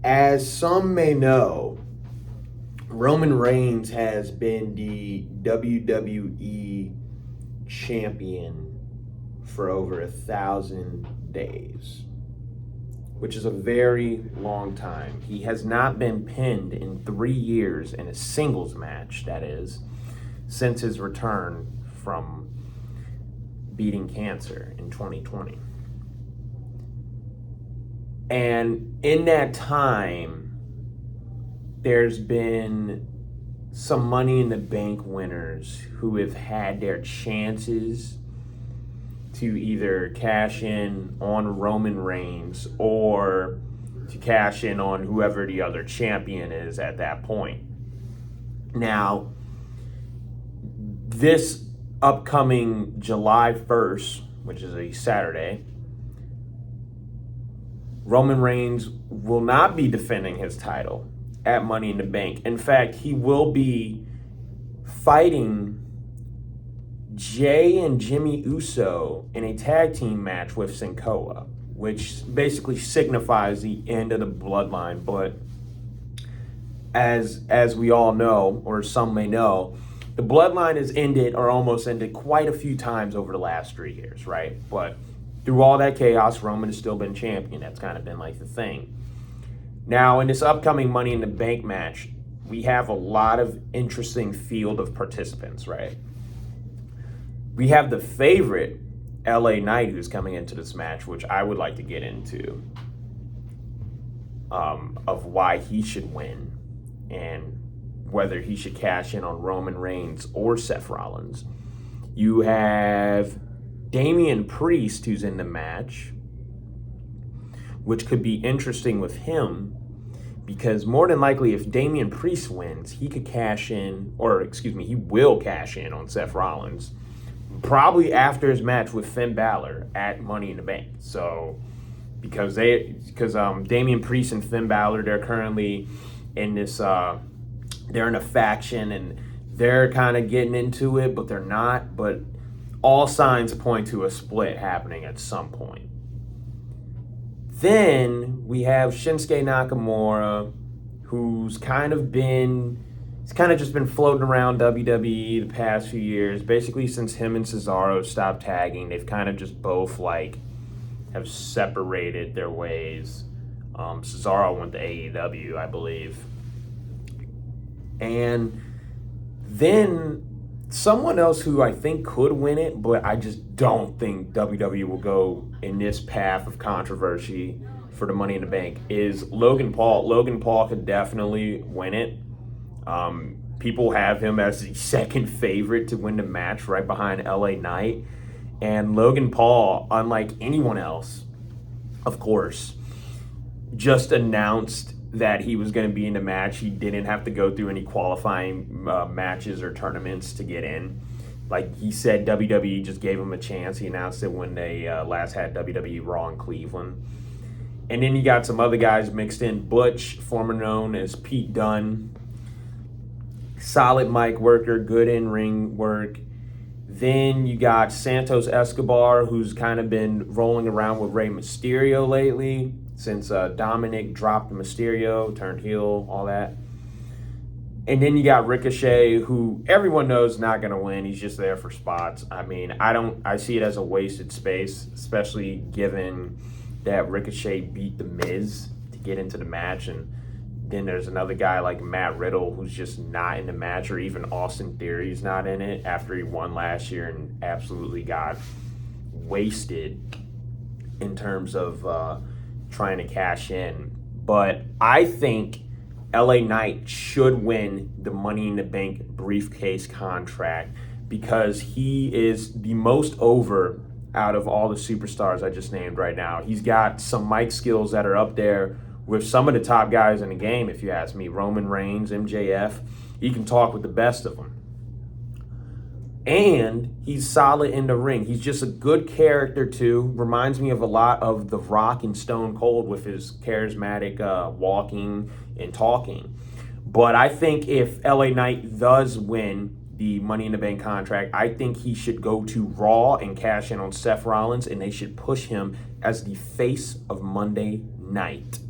As some may know, Roman Reigns has been the WWE champion for over 1,000 days, which is a very long time. He has not been pinned in 3 years in a singles match, that is, since his return from beating cancer in 2020. And in that time, there's been some Money in the Bank winners who have had their chances to either cash in on Roman Reigns or to cash in on whoever the other champion is at that point. Now, this upcoming July 1st, which is a Saturday, Roman Reigns will not be defending his title at Money in the Bank. In fact, he will be fighting Jay and Jimmy Uso in a tag team match with Sinkoa, which basically signifies the end of the bloodline. But as we all know, or some may know, the bloodline has ended or almost ended quite a few times over the last 3 years, right? But through all that chaos, Roman has still been champion. That's kind of been like the thing. Now, in this upcoming Money in the Bank match, we have a lot of interesting field of participants, right? We have the favorite, LA Knight, who's coming into this match, which I would like to get into, of why he should win and whether he should cash in on Roman Reigns or Seth Rollins. You have Damian Priest, who's in the match, which could be interesting with him because more than likely if Damian Priest wins, he could cash in, he will cash in on Seth Rollins, probably after his match with Finn Balor at Money in the Bank. So, because Damian Priest and Finn Balor, they're currently in this, they're in a faction and they're kind of getting into it, but they're not. But all signs point to a split happening at some point. Then we have Shinsuke Nakamura, who's kind of just been floating around WWE the past few years. Basically, since him and Cesaro stopped tagging, they've kind of just both have separated their ways. Cesaro went to AEW, I believe. And then someone else who I think could win it, but I just don't think WWE will go in this path of controversy for the Money in the Bank is Logan Paul. Logan Paul could definitely win it. People have him as the second favorite to win the match right behind LA Knight. And Logan Paul, unlike anyone else, of course, just announced that he was going to be in the match. He didn't have to go through any qualifying matches or tournaments to get in. Like he said, WWE just gave him a chance. He announced it when they last had WWE Raw in Cleveland. And then you got some other guys mixed in. Butch, former known as Pete Dunne. Solid mic worker, good in-ring work. Then you got Santos Escobar, who's kind of been rolling around with Rey Mysterio lately since Dominic dropped Mysterio, turned heel, all that. And then you got Ricochet, who everyone knows is not going to win. He's just there for spots. I mean, I see it as a wasted space, especially given that Ricochet beat The Miz to get into the match. And then there's another guy like Matt Riddle who's just not in the match, or even Austin Theory's not in it after he won last year and absolutely got wasted in terms of trying to cash in. But I think LA Knight should win the Money in the Bank briefcase contract because he is the most over out of all the superstars I just named right now. He's got some mic skills that are up there with some of the top guys in the game, if you ask me. Roman Reigns, MJF. He can talk with the best of them. And he's solid in the ring. He's just a good character, too. Reminds me of a lot of The Rock and Stone Cold with his charismatic walking and talking. But I think if LA Knight does win the Money in the Bank contract, I think he should go to Raw and cash in on Seth Rollins, and they should push him as the face of Monday Night.